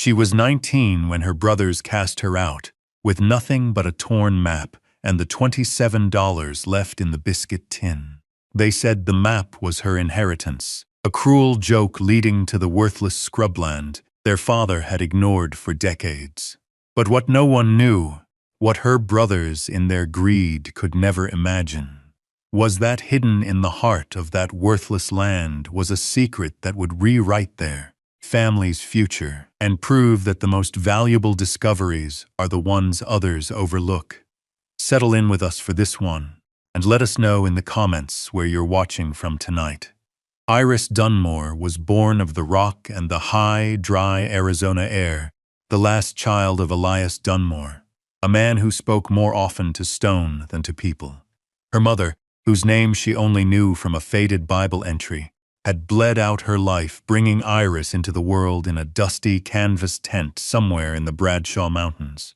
She was 19 when her brothers cast her out, with nothing but a torn map and the $27 left in the biscuit tin. They said the map was her inheritance, a cruel joke leading to the worthless scrubland their father had ignored for decades. But what no one knew, what her brothers in their greed could never imagine, was that hidden in the heart of that worthless land was a secret that would rewrite their family's future and prove that the most valuable discoveries are the ones others overlook. Settle in with us for this one, and let us know in the comments where you're watching from tonight. Iris Dunmore was born of the rock and the high, dry Arizona air, the last child of Elias Dunmore, a man who spoke more often to stone than to people. Her mother, whose name she only knew from a faded Bible entry, had bled out her life bringing Iris into the world in a dusty canvas tent somewhere in the Bradshaw Mountains.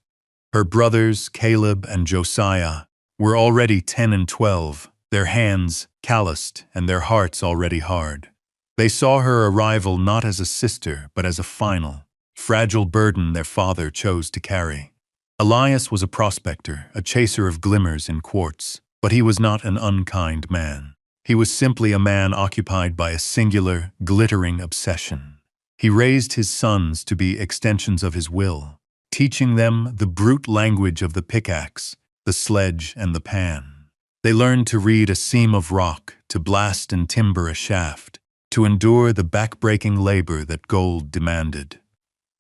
Her brothers, Caleb and Josiah, were already 10 and 12, their hands calloused and their hearts already hard. They saw her arrival not as a sister, but as a final, fragile burden their father chose to carry. Elias was a prospector, a chaser of glimmers in quartz, but he was not an unkind man. He was simply a man occupied by a singular, glittering obsession. He raised his sons to be extensions of his will, teaching them the brute language of the pickaxe, the sledge, and the pan. They learned to read a seam of rock, to blast and timber a shaft, to endure the back-breaking labor that gold demanded.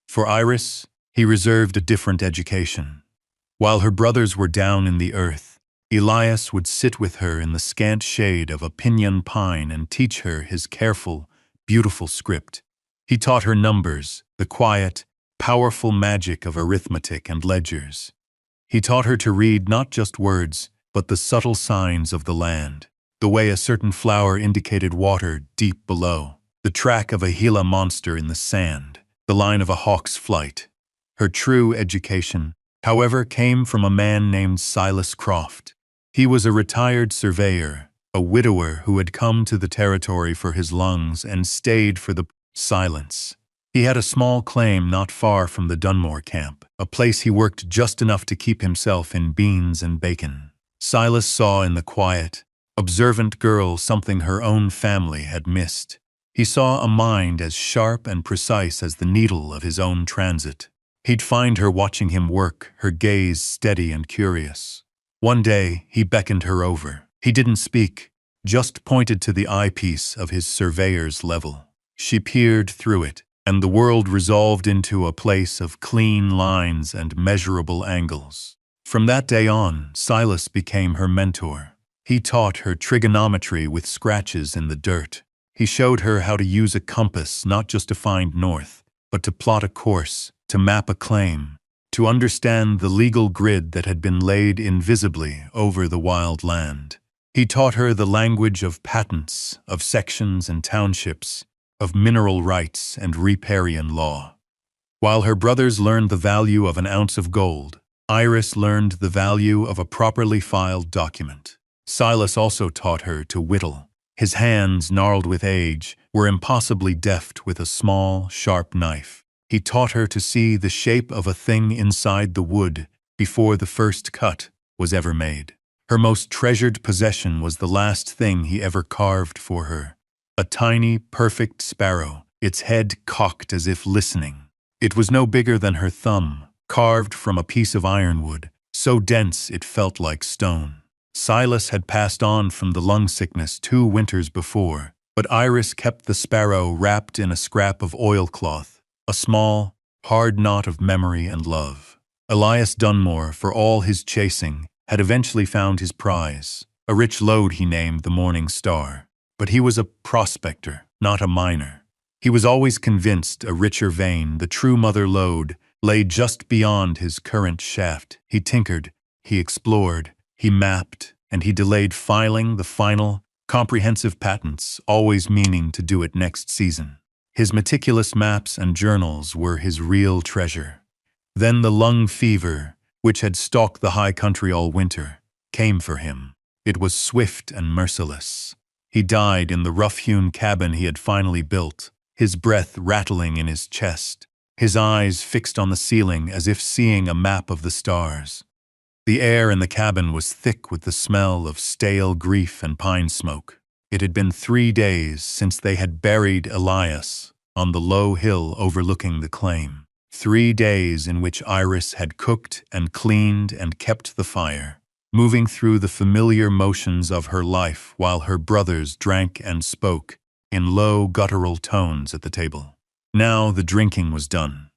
For Iris, he reserved a different education. While her brothers were down in the earth, Elias would sit with her in the scant shade of a pinyon pine and teach her his careful, beautiful script. He taught her numbers, the quiet, powerful magic of arithmetic and ledgers. He taught her to read not just words, but the subtle signs of the land, the way a certain flower indicated water deep below, the track of a Gila monster in the sand, the line of a hawk's flight. Her true education, however, came from a man named Silas Croft. He was a retired surveyor, a widower who had come to the territory for his lungs and stayed for the silence. He had a small claim not far from the Dunmore camp, a place he worked just enough to keep himself in beans and bacon. Silas saw in the quiet, observant girl something her own family had missed. He saw a mind as sharp and precise as the needle of his own transit. He'd find her watching him work, her gaze steady and curious. One day, he beckoned her over. He didn't speak, just pointed to the eyepiece of his surveyor's level. She peered through it, and the world resolved into a place of clean lines and measurable angles. From that day on, Silas became her mentor. He taught her trigonometry with scratches in the dirt. He showed her how to use a compass not just to find north, but to plot a course, to map a claim, to understand the legal grid that had been laid invisibly over the wild land. He taught her the language of patents, of sections and townships, of mineral rights and riparian law. While her brothers learned the value of an ounce of gold, Iris learned the value of a properly filed document. Silas also taught her to whittle. His hands, gnarled with age, were impossibly deft with a small, sharp knife. He taught her to see the shape of a thing inside the wood before the first cut was ever made. Her most treasured possession was the last thing he ever carved for her. A tiny, perfect sparrow, its head cocked as if listening. It was no bigger than her thumb, carved from a piece of ironwood, so dense it felt like stone. Silas had passed on from the lung sickness 2 winters before, but Iris kept the sparrow wrapped in a scrap of oilcloth, a small, hard knot of memory and love. Elias Dunmore, for all his chasing, had eventually found his prize, a rich lode he named the Morning Star. But he was a prospector, not a miner. He was always convinced a richer vein, the true mother lode, lay just beyond his current shaft. He tinkered, he explored, he mapped, and he delayed filing the final, comprehensive patents, always meaning to do it next season. His meticulous maps and journals were his real treasure. Then the lung fever, which had stalked the high country all winter, came for him. It was swift and merciless. He died in the rough-hewn cabin he had finally built, his breath rattling in his chest, his eyes fixed on the ceiling as if seeing a map of the stars. The air in the cabin was thick with the smell of stale grief and pine smoke. It had been 3 days since they had buried Elias on the low hill overlooking the claim. 3 days in which Iris had cooked and cleaned and kept the fire, moving through the familiar motions of her life while her brothers drank and spoke in low, guttural tones at the table. Now the drinking was done.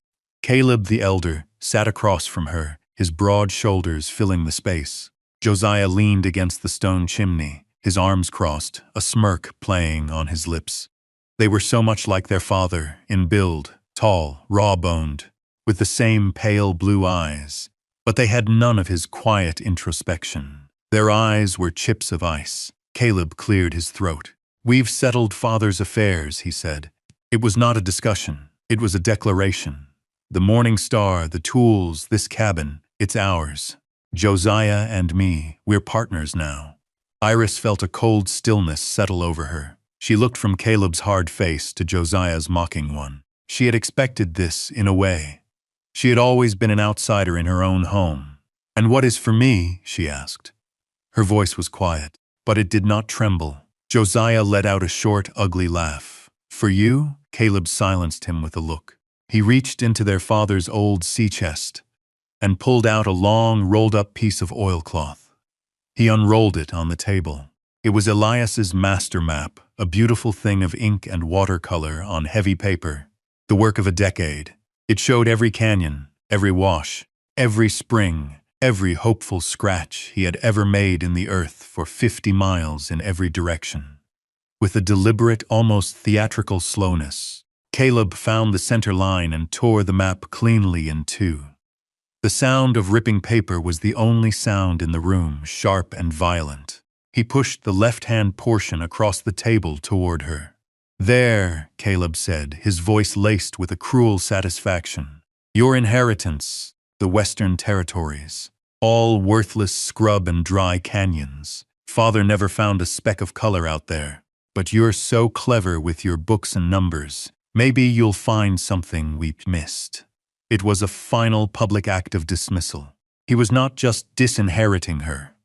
Caleb the elder sat across from her, his broad shoulders filling the space. Josiah leaned against the stone chimney, his arms crossed, a smirk playing on his lips. They were so much like their father in build, tall, raw-boned, with the same pale blue eyes, but they had none of his quiet introspection. Their eyes were chips of ice. Caleb cleared his throat. "We've settled father's affairs," he said. It was not a discussion. It was a declaration. The Morning Star, the tools, this cabin, it's ours. Josiah and me, we're partners now. Iris felt a cold stillness settle over her. She looked from Caleb's hard face to Josiah's mocking one. She had expected this, in a way. She had always been an outsider in her own home. "And what is for me?" she asked. Her voice was quiet, but it did not tremble. Josiah let out a short, ugly laugh. "For you?" Caleb silenced him with a look. He reached into their father's old sea chest and pulled out a long, rolled-up piece of oilcloth. He unrolled it on the table. It was Elias's master map, a beautiful thing of ink and watercolor on heavy paper, the work of a decade. It showed every canyon, every wash, every spring, every hopeful scratch he had ever made in the earth for 50 miles in every direction. With a deliberate, almost theatrical slowness, Caleb found the center line and tore the map cleanly in two. The sound of ripping paper was the only sound in the room, sharp and violent. He pushed the left-hand portion across the table toward her. "There," Caleb said, his voice laced with a cruel satisfaction. "Your inheritance, the Western Territories. All worthless scrub and dry canyons. Father never found a speck of color out there. But you're so clever with your books and numbers. Maybe you'll find something we've missed." It was a final public act of dismissal. He was not just disinheriting her.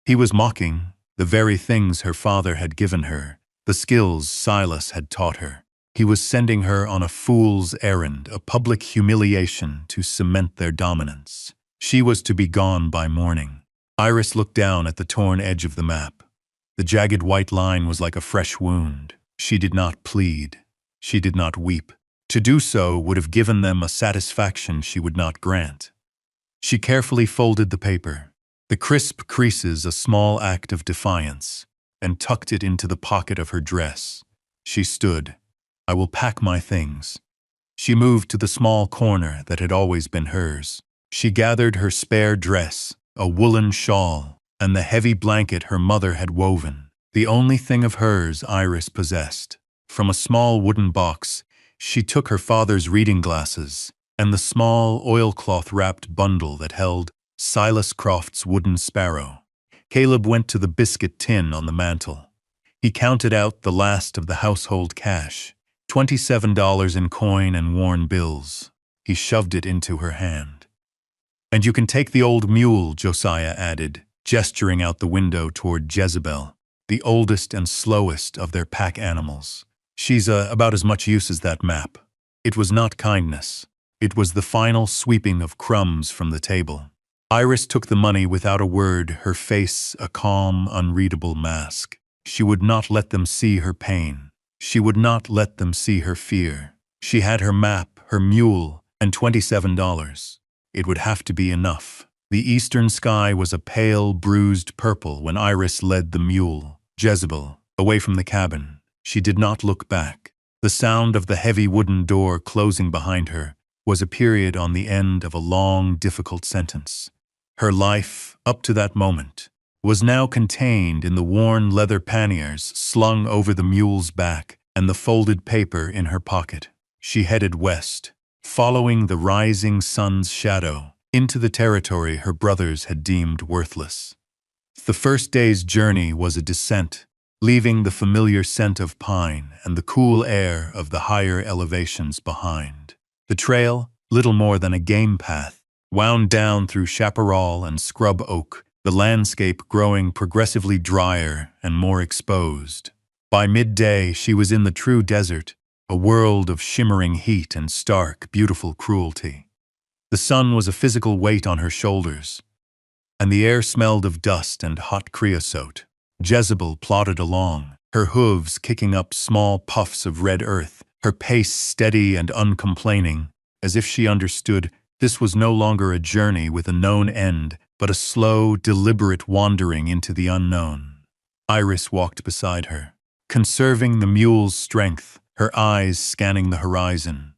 He was mocking the very things her father had given her, the skills Silas had taught her. He was sending her on a fool's errand, a public humiliation to cement their dominance. She was to be gone by morning. Iris looked down at the torn edge of the map. The jagged white line was like a fresh wound. She did not plead. She did not weep. To do so would have given them a satisfaction she would not grant. She carefully folded the paper, the crisp creases a small act of defiance, and tucked it into the pocket of her dress. She stood. "I will pack my things." She moved to the small corner that had always been hers. She gathered her spare dress, a woolen shawl, and the heavy blanket her mother had woven, the only thing of hers Iris possessed. From a small wooden box, she took her father's reading glasses and the small oilcloth-wrapped bundle that held Silas Croft's wooden sparrow. Caleb went to the biscuit tin on the mantel. He counted out the last of the household cash, $27 in coin and worn bills. He shoved it into her hand. "And you can take the old mule," Josiah added, gesturing out the window toward Jezebel, the oldest and slowest of their pack animals. "She's about as much use as that map." It was not kindness. It was the final sweeping of crumbs from the table. Iris took the money without a word, her face a calm, unreadable mask. She would not let them see her pain. She would not let them see her fear. She had her map, her mule, and $27. It would have to be enough. The eastern sky was a pale, bruised purple when Iris led the mule, Jezebel, away from the cabin. She did not look back. The sound of the heavy wooden door closing behind her was a period on the end of a long, difficult sentence. Her life, up to that moment, was now contained in the worn leather panniers slung over the mule's back and the folded paper in her pocket. She headed west, following the rising sun's shadow, into the territory her brothers had deemed worthless. The first day's journey was a descent, leaving the familiar scent of pine and the cool air of the higher elevations behind. The trail, little more than a game path, wound down through chaparral and scrub oak, the landscape growing progressively drier and more exposed. By midday, she was in the true desert, a world of shimmering heat and stark, beautiful cruelty. The sun was a physical weight on her shoulders, and the air smelled of dust and hot creosote. Jezebel plodded along, her hooves kicking up small puffs of red earth, her pace steady and uncomplaining, as if she understood this was no longer a journey with a known end, but a slow, deliberate wandering into the unknown. Iris walked beside her, conserving the mule's strength, her eyes scanning the horizon.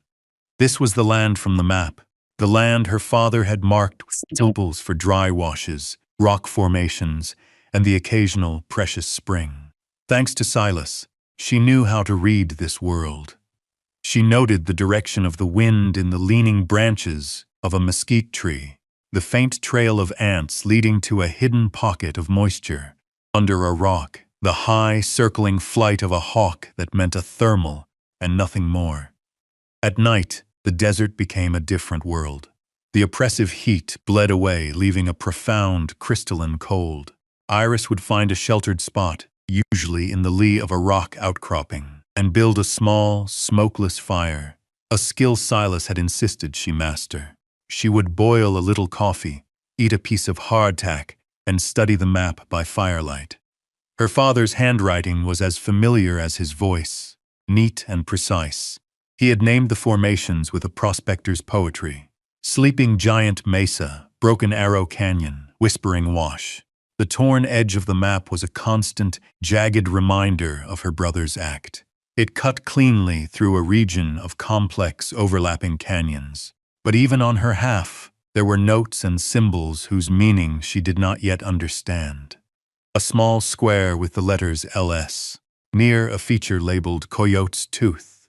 This was the land from the map, the land her father had marked with temples for dry washes, rock formations, and the occasional precious spring. Thanks to Silas, she knew how to read this world. She noted the direction of the wind in the leaning branches of a mesquite tree, the faint trail of ants leading to a hidden pocket of moisture under a rock, the high, circling flight of a hawk that meant a thermal and nothing more. At night, the desert became a different world. The oppressive heat bled away, leaving a profound, crystalline cold. Iris would find a sheltered spot, usually in the lee of a rock outcropping, and build a small, smokeless fire, a skill Silas had insisted she master. She would boil a little coffee, eat a piece of hardtack, and study the map by firelight. Her father's handwriting was as familiar as his voice, neat and precise. He had named the formations with a prospector's poetry. Sleeping Giant Mesa, Broken Arrow Canyon, Whispering Wash. The torn edge of the map was a constant, jagged reminder of her brother's act. It cut cleanly through a region of complex, overlapping canyons. But even on her half, there were notes and symbols whose meaning she did not yet understand. A small square with the letters LS, near a feature labeled Coyote's Tooth.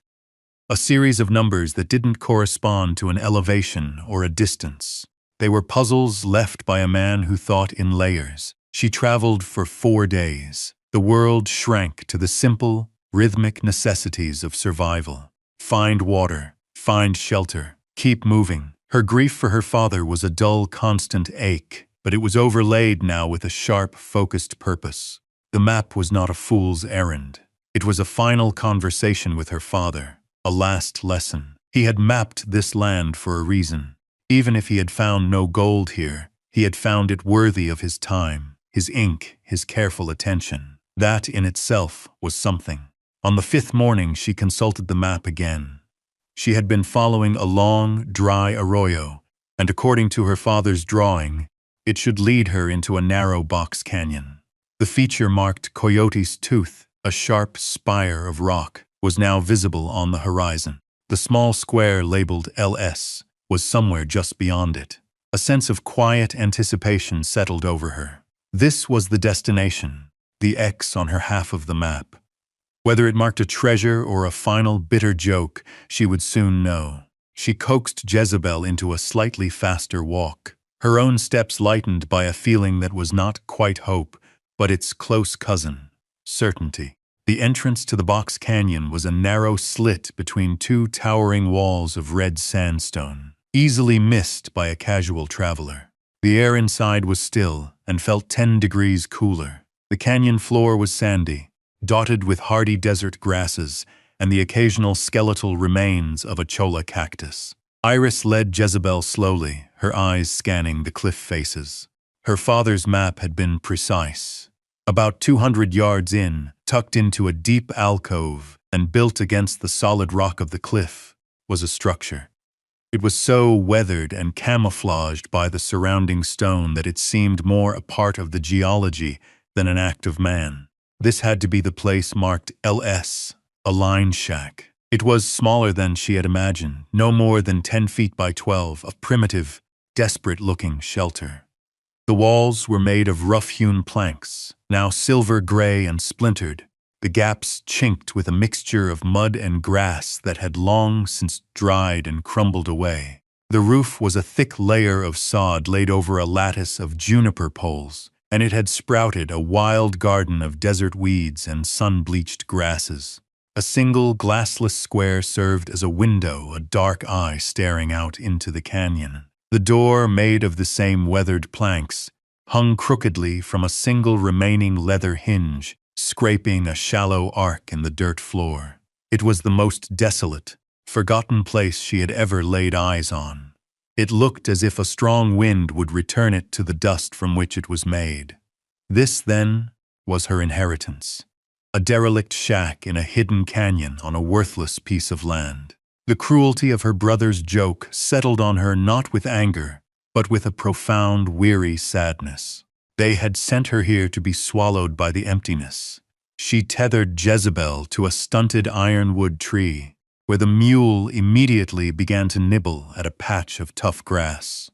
A series of numbers that didn't correspond to an elevation or a distance. They were puzzles left by a man who thought in layers. She traveled for 4 days. The world shrank to the simple, rhythmic necessities of survival. Find water, find shelter, keep moving. Her grief for her father was a dull, constant ache, but it was overlaid now with a sharp, focused purpose. The map was not a fool's errand. It was a final conversation with her father, a last lesson. He had mapped this land for a reason. Even if he had found no gold here, he had found it worthy of his time, his ink, his careful attention. That in itself was something. On the 5th morning, she consulted the map again. She had been following a long, dry arroyo, and according to her father's drawing, it should lead her into a narrow box canyon. The feature marked Coyote's Tooth, a sharp spire of rock, was now visible on the horizon. The small square labeled LS was somewhere just beyond it. A sense of quiet anticipation settled over her. This was the destination, the X on her half of the map. Whether it marked a treasure or a final bitter joke, she would soon know. She coaxed Jezebel into a slightly faster walk, her own steps lightened by a feeling that was not quite hope, but its close cousin, certainty. The entrance to the box canyon was a narrow slit between 2 towering walls of red sandstone, easily missed by a casual traveler. The air inside was still and felt 10 degrees cooler. The canyon floor was sandy, dotted with hardy desert grasses and the occasional skeletal remains of a cholla cactus. Iris led Jezebel slowly, her eyes scanning the cliff faces. Her father's map had been precise. About 200 yards in, tucked into a deep alcove and built against the solid rock of the cliff, was a structure. It was so weathered and camouflaged by the surrounding stone that it seemed more a part of the geology than an act of man. This had to be the place marked LS, a line shack. It was smaller than she had imagined, no more than 10 feet by 12, a primitive, desperate-looking shelter. The walls were made of rough-hewn planks, now silver gray and splintered, the gaps chinked with a mixture of mud and grass that had long since dried and crumbled away. The roof was a thick layer of sod laid over a lattice of juniper poles, and it had sprouted a wild garden of desert weeds and sun-bleached grasses. A single glassless square served as a window, a dark eye staring out into the canyon. The door, made of the same weathered planks, hung crookedly from a single remaining leather hinge, scraping a shallow arc in the dirt floor. It was the most desolate, forgotten place she had ever laid eyes on. It looked as if a strong wind would return it to the dust from which it was made. This, then, was her inheritance. A derelict shack in a hidden canyon on a worthless piece of land. The cruelty of her brother's joke settled on her not with anger, but with a profound, weary sadness. They had sent her here to be swallowed by the emptiness. She tethered Jezebel to a stunted ironwood tree, where the mule immediately began to nibble at a patch of tough grass.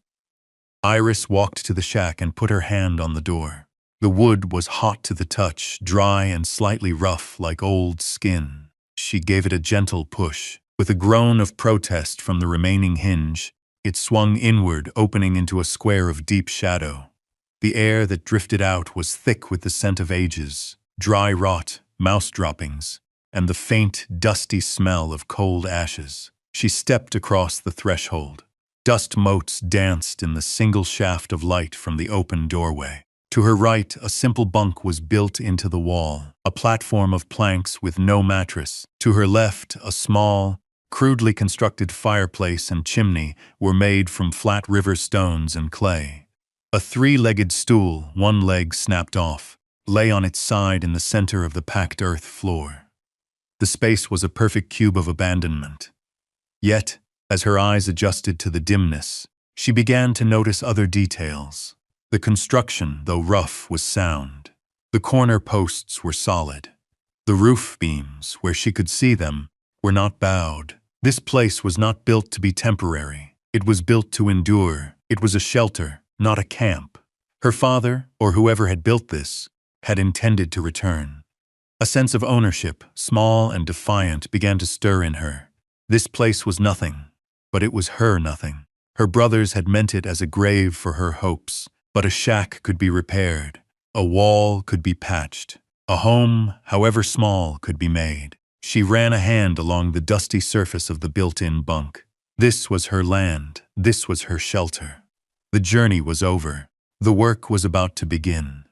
Iris walked to the shack and put her hand on the door. The wood was hot to the touch, dry and slightly rough like old skin. She gave it a gentle push. With a groan of protest from the remaining hinge, it swung inward, opening into a square of deep shadow. The air that drifted out was thick with the scent of ages, dry rot, mouse droppings, and the faint, dusty smell of cold ashes. She stepped across the threshold. Dust motes danced in the single shaft of light from the open doorway. To her right, a simple bunk was built into the wall, a platform of planks with no mattress. To her left, a small, crudely constructed fireplace and chimney were made from flat river stones and clay. A three-legged stool, one leg snapped off, lay on its side in the center of the packed earth floor. The space was a perfect cube of abandonment. Yet, as her eyes adjusted to the dimness, she began to notice other details. The construction, though rough, was sound. The corner posts were solid. The roof beams, where she could see them, were not bowed. This place was not built to be temporary. It was built to endure. It was a shelter, not a camp. Her father, or whoever had built this, had intended to return. A sense of ownership, small and defiant, began to stir in her. This place was nothing, but it was her nothing. Her brothers had meant it as a grave for her hopes, but a shack could be repaired. A wall could be patched. A home, however small, could be made. She ran a hand along the dusty surface of the built-in bunk. This was her land. This was her shelter. The journey was over. The work was about to begin.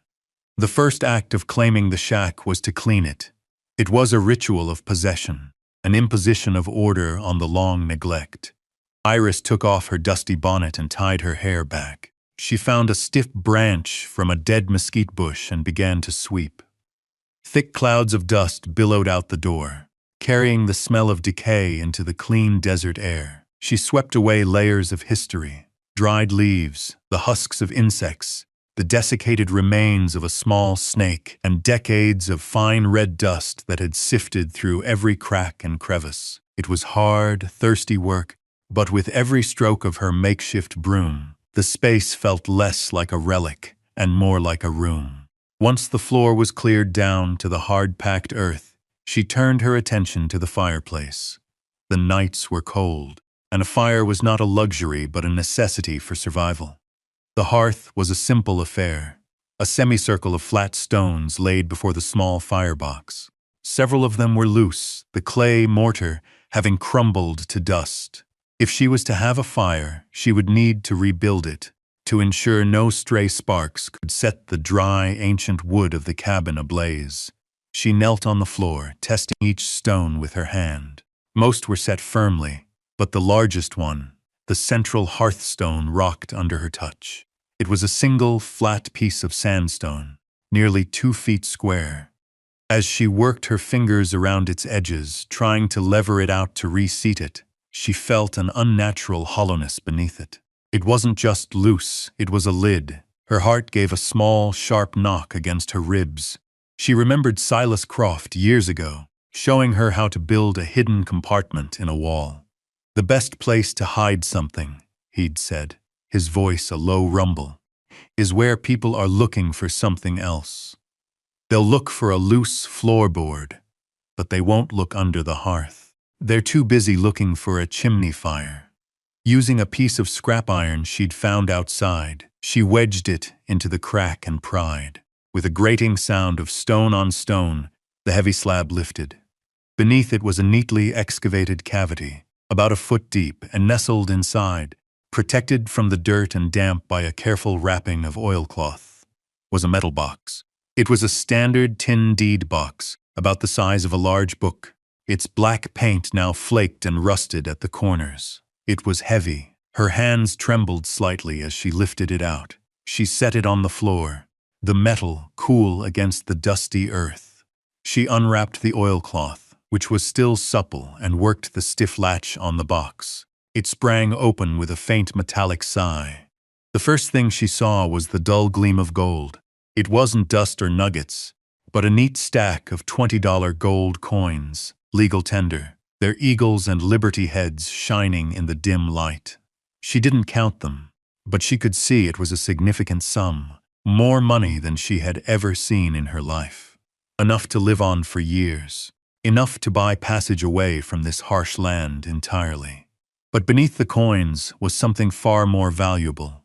The first act of claiming the shack was to clean it. It was a ritual of possession, an imposition of order on the long neglect. Iris took off her dusty bonnet and tied her hair back. She found a stiff branch from a dead mesquite bush and began to sweep. Thick clouds of dust billowed out the door, carrying the smell of decay into the clean desert air. She swept away layers of history, dried leaves, the husks of insects, the desiccated remains of a small snake, and decades of fine red dust that had sifted through every crack and crevice. It was hard, thirsty work, but with every stroke of her makeshift broom, the space felt less like a relic and more like a room. Once the floor was cleared down to the hard-packed earth, she turned her attention to the fireplace. The nights were cold, and a fire was not a luxury but a necessity for survival. The hearth was a simple affair, a semicircle of flat stones laid before the small firebox. Several of them were loose, the clay mortar having crumbled to dust. If she was to have a fire, she would need to rebuild it, to ensure no stray sparks could set the dry, ancient wood of the cabin ablaze. She knelt on the floor, testing each stone with her hand. Most were set firmly, but the largest one, the central hearthstone, rocked under her touch. It was a single, flat piece of sandstone, nearly 2 feet square. As she worked her fingers around its edges, trying to lever it out to reseat it, she felt an unnatural hollowness beneath it. It wasn't just loose, it was a lid. Her heart gave a small, sharp knock against her ribs. She remembered Silas Croft years ago, showing her how to build a hidden compartment in a wall. The best place to hide something, he'd said, his voice a low rumble, is where people are looking for something else. They'll look for a loose floorboard, but they won't look under the hearth. They're too busy looking for a chimney fire. Using a piece of scrap iron she'd found outside, she wedged it into the crack and pried. With a grating sound of stone on stone, the heavy slab lifted. Beneath it was a neatly excavated cavity, about a foot deep and nestled inside, protected from the dirt and damp by a careful wrapping of oilcloth, was a metal box. It was a standard tin deed box, about the size of a large book, its black paint now flaked and rusted at the corners. It was heavy. Her hands trembled slightly as she lifted it out. She set it on the floor, the metal cool against the dusty earth. She unwrapped the oilcloth, which was still supple, and worked the stiff latch on the box. It sprang open with a faint metallic sigh. The first thing she saw was the dull gleam of gold. It wasn't dust or nuggets, but a neat stack of $20 gold coins, legal tender, their eagles and liberty heads shining in the dim light. She didn't count them, but she could see it was a significant sum, more money than she had ever seen in her life. Enough to live on for years, enough to buy passage away from this harsh land entirely. But beneath the coins was something far more valuable.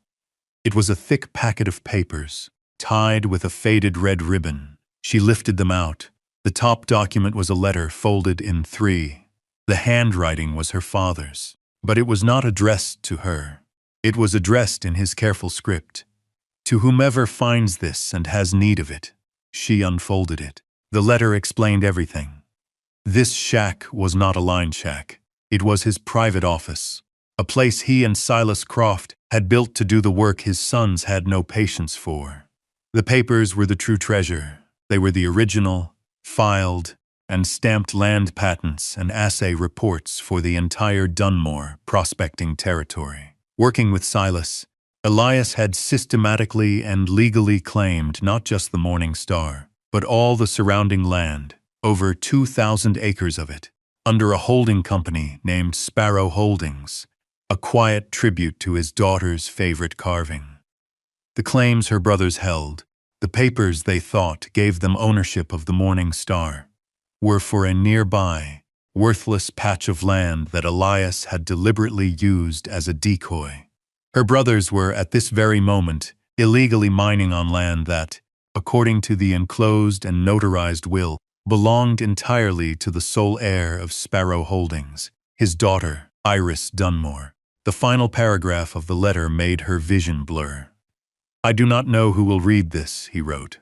It was a thick packet of papers, tied with a faded red ribbon. She lifted them out. The top document was a letter folded in 3. The handwriting was her father's, but it was not addressed to her. It was addressed in his careful script. To whomever finds this and has need of it. She unfolded it. The letter explained everything. This shack was not a line shack. It was his private office, a place he and Silas Croft had built to do the work his sons had no patience for. The papers were the true treasure. They were the original, filed, and stamped land patents and assay reports for the entire Dunmore prospecting territory. Working with Silas, Elias had systematically and legally claimed not just the Morning Star, but all the surrounding land, over 2,000 acres of it, under a holding company named Sparrow Holdings, a quiet tribute to his daughter's favorite carving. The claims her brothers held, the papers they thought gave them ownership of the Morning Star, were for a nearby, worthless patch of land that Elias had deliberately used as a decoy. Her brothers were, at this very moment, illegally mining on land that, according to the enclosed and notarized will, belonged entirely to the sole heir of Sparrow Holdings, his daughter, Iris Dunmore. The final paragraph of the letter made her vision blur. "I do not know who will read this," he wrote.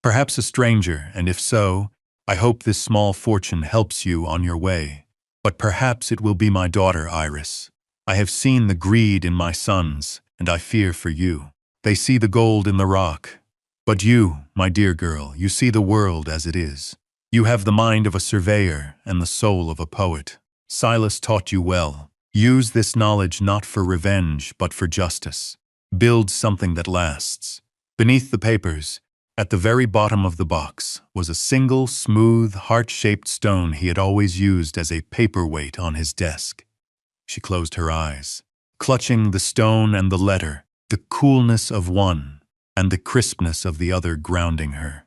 "Perhaps a stranger, and if so, I hope this small fortune helps you on your way. But perhaps it will be my daughter, Iris. I have seen the greed in my sons, and I fear for you. They see the gold in the rock. But you, my dear girl, you see the world as it is. You have the mind of a surveyor and the soul of a poet. Silas taught you well. Use this knowledge not for revenge, but for justice. Build something that lasts." Beneath the papers, at the very bottom of the box, was a single, smooth, heart-shaped stone he had always used as a paperweight on his desk. She closed her eyes, clutching the stone and the letter, the coolness of one and the crispness of the other grounding her.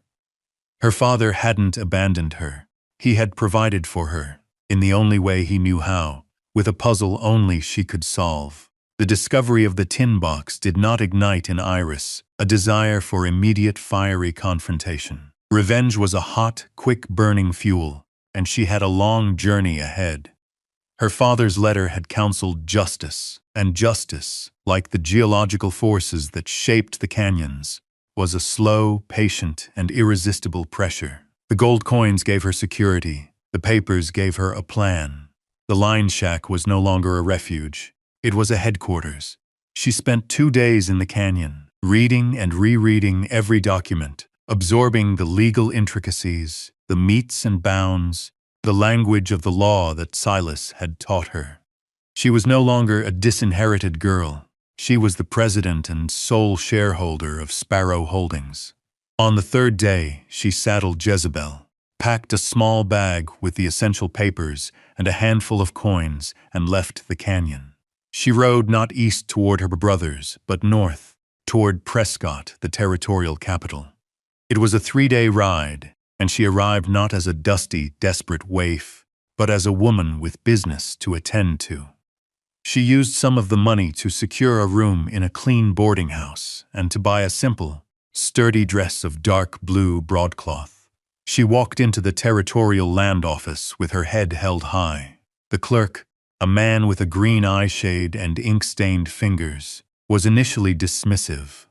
Her father hadn't abandoned her. He had provided for her, in the only way he knew how, with a puzzle only she could solve. The discovery of the tin box did not ignite in Iris a desire for immediate fiery confrontation. Revenge was a hot, quick-burning fuel, and she had a long journey ahead. Her father's letter had counseled justice, and justice, like the geological forces that shaped the canyons, was a slow, patient, and irresistible pressure. The gold coins gave her security. The papers gave her a plan. The line shack was no longer a refuge. It was a headquarters. She spent 2 days in the canyon, reading and rereading every document, absorbing the legal intricacies, the metes and bounds, the language of the law that Silas had taught her. She was no longer a disinherited girl. She was the president and sole shareholder of Sparrow Holdings. On the 3rd day, she saddled Jezebel, packed a small bag with the essential papers and a handful of coins, and left the canyon. She rode not east toward her brothers, but north, toward Prescott, the territorial capital. It was a 3-day ride, and she arrived not as a dusty, desperate waif, but as a woman with business to attend to. She used some of the money to secure a room in a clean boarding house and to buy a simple, sturdy dress of dark blue broadcloth. She walked into the Territorial Land Office with her head held high. The clerk, a man with a green eyeshade and ink-stained fingers, was initially dismissive.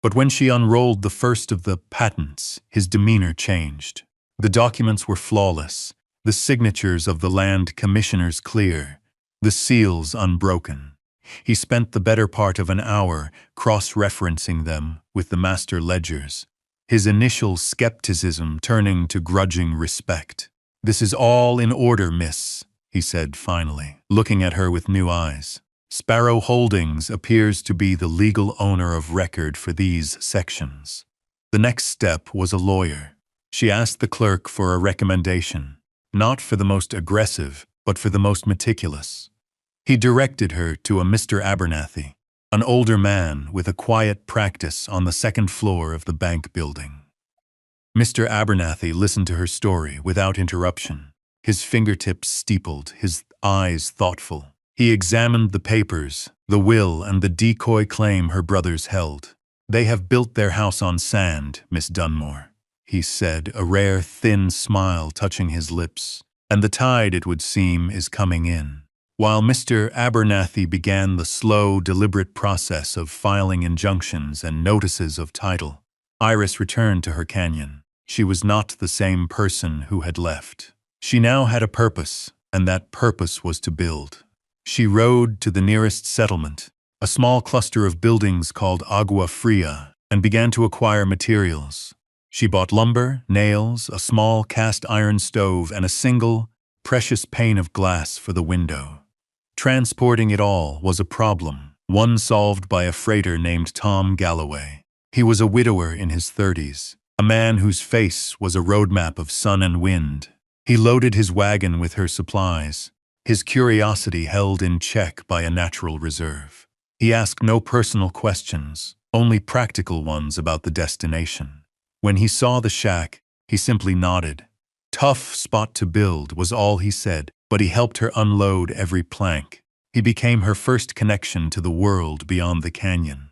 But when she unrolled the first of the patents, his demeanor changed. The documents were flawless, the signatures of the land commissioners clear, the seals unbroken. He spent the better part of an hour cross-referencing them with the master ledgers, his initial skepticism turning to grudging respect. "This is all in order, miss," he said finally, looking at her with new eyes. "Sparrow Holdings appears to be the legal owner of record for these sections." The next step was a lawyer. She asked the clerk for a recommendation, not for the most aggressive, but for the most meticulous. He directed her to a Mr. Abernathy, an older man with a quiet practice on the second floor of the bank building. Mr. Abernathy listened to her story without interruption, his fingertips steepled, his eyes thoughtful. He examined the papers, the will, and the decoy claim her brothers held. "They have built their house on sand, Miss Dunmore," he said, a rare, thin smile touching his lips. "And the tide, it would seem, is coming in." While Mr. Abernathy began the slow, deliberate process of filing injunctions and notices of title, Iris returned to her canyon. She was not the same person who had left. She now had a purpose, and that purpose was to build. She rode to the nearest settlement, a small cluster of buildings called Agua Fria, and began to acquire materials. She bought lumber, nails, a small cast-iron stove, and a single, precious pane of glass for the window. Transporting it all was a problem, one solved by a freighter named Tom Galloway. He was a widower in his 30s, a man whose face was a roadmap of sun and wind. He loaded his wagon with her supplies, his curiosity held in check by a natural reserve. He asked no personal questions, only practical ones about the destination. When he saw the shack, he simply nodded. "Tough spot to build," was all he said, but he helped her unload every plank. He became her first connection to the world beyond the canyon.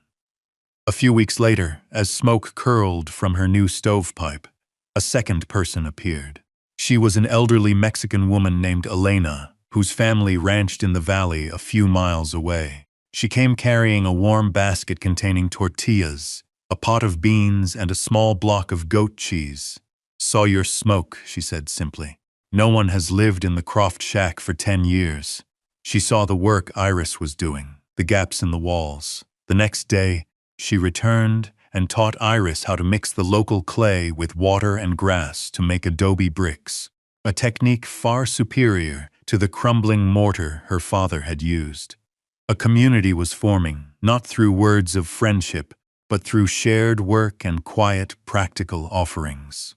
A few weeks later, as smoke curled from her new stovepipe, a second person appeared. She was an elderly Mexican woman named Elena, whose family ranched in the valley a few miles away. She came carrying a warm basket containing tortillas, a pot of beans, and a small block of goat cheese. "Saw your smoke," she said simply. "No one has lived in the Croft shack for 10 years. She saw the work Iris was doing, the gaps in the walls. The next day, she returned and taught Iris how to mix the local clay with water and grass to make adobe bricks, a technique far superior to the crumbling mortar her father had used. A community was forming, not through words of friendship, but through shared work and quiet, practical offerings.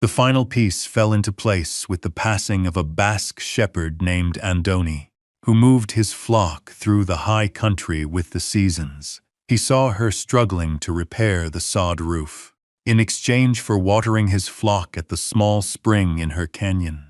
The final piece fell into place with the passing of a Basque shepherd named Andoni, who moved his flock through the high country with the seasons. He saw her struggling to repair the sod roof, in exchange for watering his flock at the small spring in her canyon.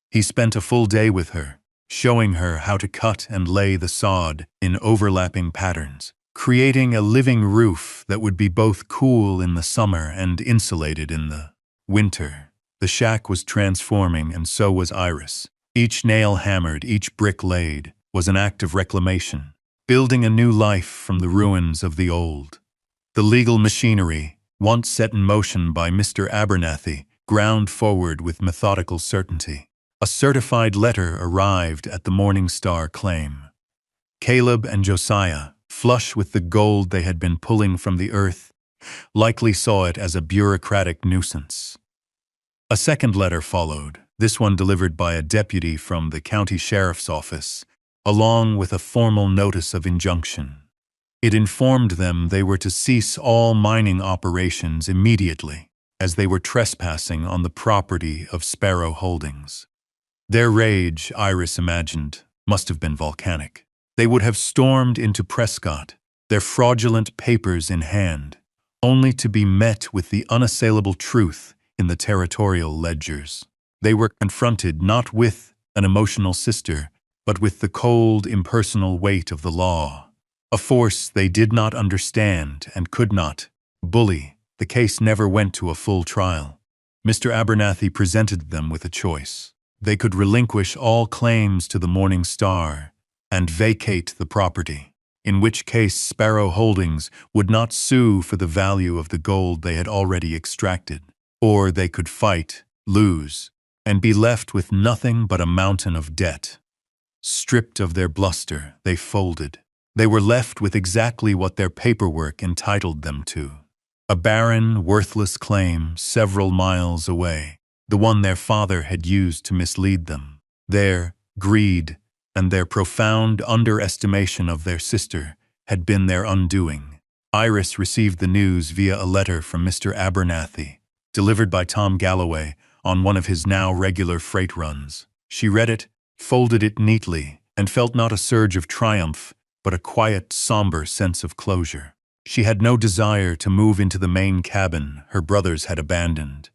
He spent a full day with her, showing her how to cut and lay the sod in overlapping patterns, creating a living roof that would be both cool in the summer and insulated in the winter. The shack was transforming, and so was Iris. Each nail hammered, each brick laid, was an act of reclamation, building a new life from the ruins of the old. The legal machinery, once set in motion by Mr. Abernathy, ground forward with methodical certainty. A certified letter arrived at the Morning Star claim. Caleb and Josiah, flush with the gold they had been pulling from the earth, likely saw it as a bureaucratic nuisance. A second letter followed, this one delivered by a deputy from the county sheriff's office, along with a formal notice of injunction. It informed them they were to cease all mining operations immediately, as they were trespassing on the property of Sparrow Holdings. Their rage, Iris imagined, must have been volcanic. They would have stormed into Prescott, their fraudulent papers in hand, only to be met with the unassailable truth in the territorial ledgers. They were confronted not with an emotional sister, but with the cold, impersonal weight of the law, a force they did not understand and could not bully. The case never went to a full trial. Mr. Abernathy presented them with a choice. They could relinquish all claims to the Morning Star and vacate the property, in which case Sparrow Holdings would not sue for the value of the gold they had already extracted. Or they could fight, lose, and be left with nothing but a mountain of debt. Stripped of their bluster, they folded. They were left with exactly what their paperwork entitled them to. A barren, worthless claim several miles away, the one their father had used to mislead them. Their greed and their profound underestimation of their sister had been their undoing. Iris received the news via a letter from Mr. Abernathy, delivered by Tom Galloway on one of his now regular freight runs. She read it, folded it neatly, and felt not a surge of triumph, but a quiet, somber sense of closure. She had no desire to move into the main cabin her brothers had abandoned.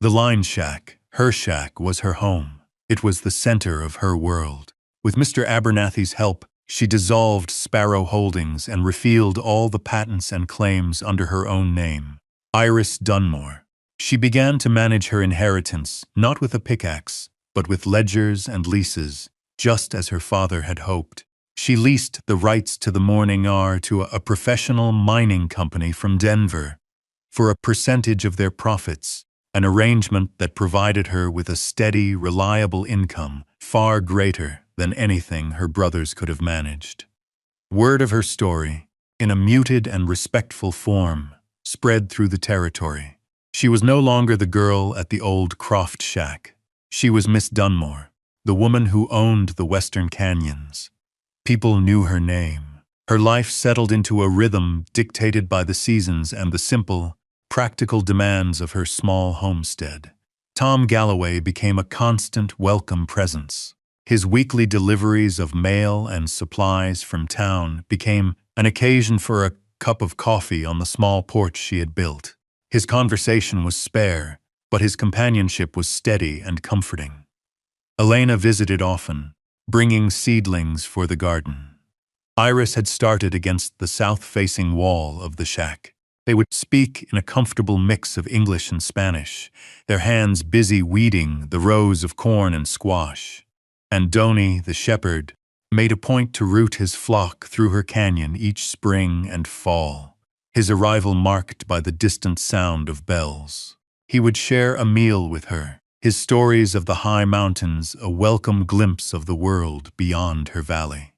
The line shack, her shack, was her home. It was the center of her world. With Mr. Abernathy's help, she dissolved Sparrow Holdings and repealed all the patents and claims under her own name, Iris Dunmore. She began to manage her inheritance, not with a pickaxe, but with ledgers and leases, just as her father had hoped. She leased the rights to the Morning Hour to a professional mining company from Denver for a percentage of their profits, an arrangement that provided her with a steady, reliable income far greater than anything her brothers could have managed. Word of her story, in a muted and respectful form, spread through the territory. She was no longer the girl at the old Croft shack. She was Miss Dunmore, the woman who owned the Western Canyons. People knew her name. Her life settled into a rhythm dictated by the seasons and the simple, practical demands of her small homestead. Tom Galloway became a constant, welcome presence. His weekly deliveries of mail and supplies from town became an occasion for a cup of coffee on the small porch she had built. His conversation was spare, but his companionship was steady and comforting. Elena visited often, bringing seedlings for the garden. Iris had started against the south-facing wall of the shack. They would speak in a comfortable mix of English and Spanish, their hands busy weeding the rows of corn and squash. And Donny, the shepherd, made a point to route his flock through her canyon each spring and fall, his arrival marked by the distant sound of bells. He would share a meal with her, his stories of the high mountains a welcome glimpse of the world beyond her valley.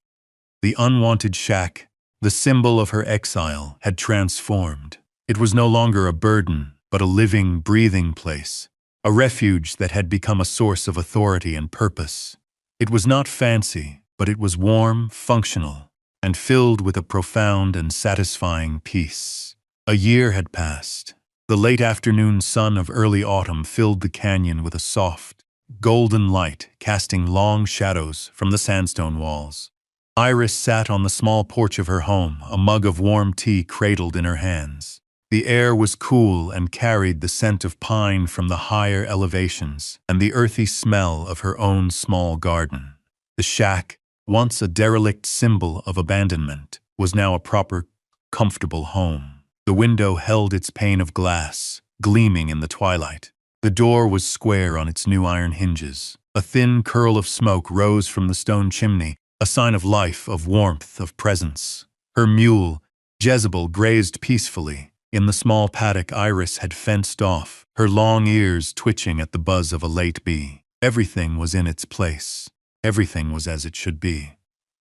The unwanted shack, the symbol of her exile, had transformed. It was no longer a burden, but a living, breathing place, a refuge that had become a source of authority and purpose. It was not fancy, but it was warm, functional, and filled with a profound and satisfying peace. A year had passed. The late afternoon sun of early autumn filled the canyon with a soft, golden light, casting long shadows from the sandstone walls. Iris sat on the small porch of her home, a mug of warm tea cradled in her hands. The air was cool and carried the scent of pine from the higher elevations and the earthy smell of her own small garden. The shack, once a derelict symbol of abandonment, was now a proper, comfortable home. The window held its pane of glass, gleaming in the twilight. The door was square on its new iron hinges. A thin curl of smoke rose from the stone chimney, a sign of life, of warmth, of presence. Her mule, Jezebel, grazed peacefully in the small paddock Iris had fenced off, her long ears twitching at the buzz of a late bee. Everything was in its place. Everything was as it should be.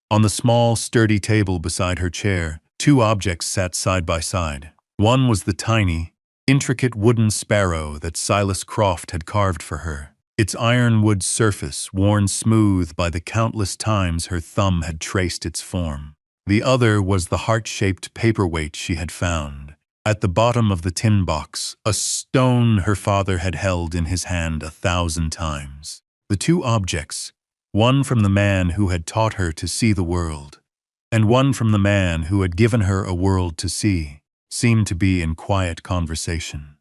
On the small, sturdy table beside her chair, two objects sat side by side. One was the tiny, intricate wooden sparrow that Silas Croft had carved for her, its ironwood surface worn smooth by the countless times her thumb had traced its form. The other was the heart-shaped paperweight she had found. At the bottom of the tin box, a stone her father had held in his hand 1,000 times. The two objects, one from the man who had taught her to see the world, and one from the man who had given her a world to see, seemed to be in quiet conversation.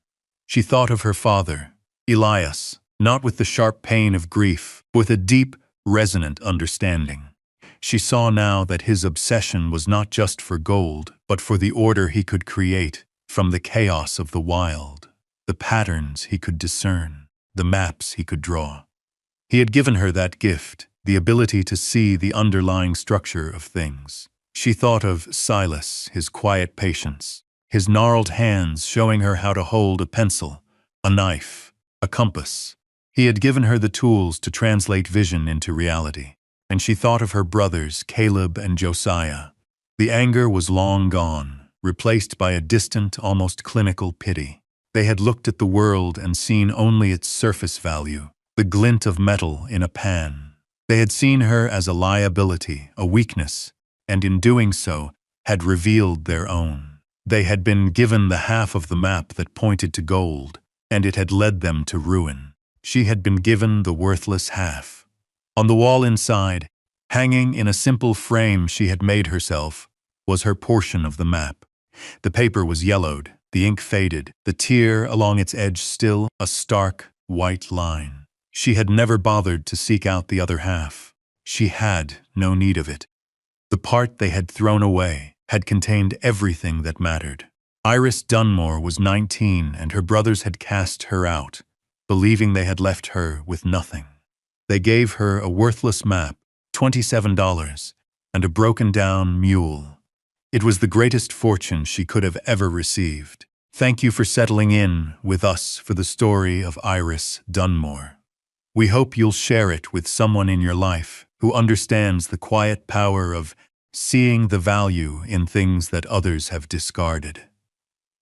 She thought of her father, Elias, not with the sharp pain of grief, but with a deep, resonant understanding. She saw now that his obsession was not just for gold, but for the order he could create from the chaos of the wild. the patterns he could discern, the maps he could draw. He had given her that gift, the ability to see the underlying structure of things. She thought of Silas, his quiet patience, his gnarled hands showing her how to hold a pencil, a knife, a compass. He had given her the tools to translate vision into reality. And she thought of her brothers, Caleb and Josiah. The anger was long gone, replaced by a distant, almost clinical pity. They had looked at the world and seen only its surface value, the glint of metal in a pan. They had seen her as a liability, a weakness, and in doing so, had revealed their own. They had been given the half of the map that pointed to gold, and it had led them to ruin. She had been given the worthless half. On the wall inside, hanging in a simple frame she had made herself, was her portion of the map. The paper was yellowed, the ink faded, the tear along its edge still a stark, white line. She had never bothered to seek out the other half. She had no need of it. The part they had thrown away had contained everything that mattered. Iris Dunmore was 19 and her brothers had cast her out, believing they had left her with nothing. They gave her a worthless map, $27, and a broken-down mule. It was the greatest fortune she could have ever received. Thank you for settling in with us for the story of Iris Dunmore. We hope you'll share it with someone in your life who understands the quiet power of seeing the value in things that others have discarded.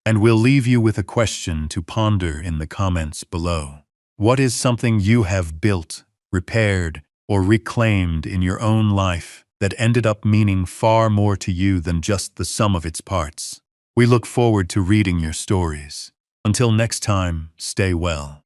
And we'll leave you with a question to ponder in the comments below. What is something you have built, repaired, or reclaimed in your own life that ended up meaning far more to you than just the sum of its parts? We look forward to reading your stories. Until next time, stay well.